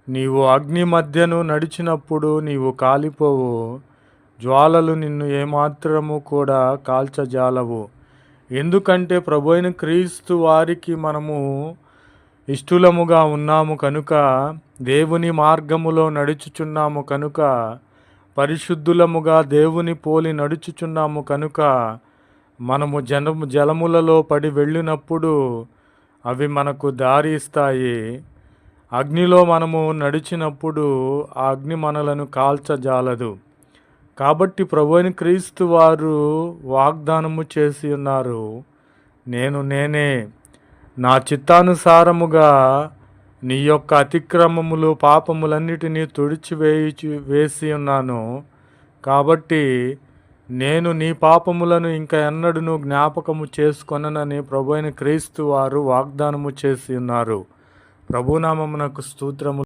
నీవు అగ్ని మధ్యను నడిచినప్పుడు నీవు కాలిపోవు, జ్వాలలు నిన్ను ఏమాత్రము కూడా కాల్చజాలవు. ఎందుకంటే ప్రభువైన క్రీస్తు వారికి మనము ఇష్టలముగా ఉన్నాము కనుక, దేవుని మార్గములో నడుచుచున్నాము కనుక, పరిశుద్ధులముగా దేవుని పోలి నడుచుచున్నాము కనుక, మనము జలములలో పడి వెళ్ళినప్పుడు అవి మనకు దారి ఇస్తాయి. అగ్నిలో మనము నడిచినప్పుడు ఆ అగ్ని మనలను కాల్చజాలదు. కాబట్టి ప్రభువైన క్రీస్తు వారు వాగ్దానము చేసి ఉన్నారు, నేనే నా చిత్తానుసారముగా నీ యొక్క అతిక్రమములు పాపములన్నిటినీ వేసి ఉన్నాను. కాబట్టి నేను నీ పాపములను ఇంకా ఎన్నడూను జ్ఞాపకము చేసుకొననని ప్రభువైన క్రీస్తు వారు వాగ్దానము చేసి ఉన్నారు. ప్రభునామమునకు స్తోత్రము.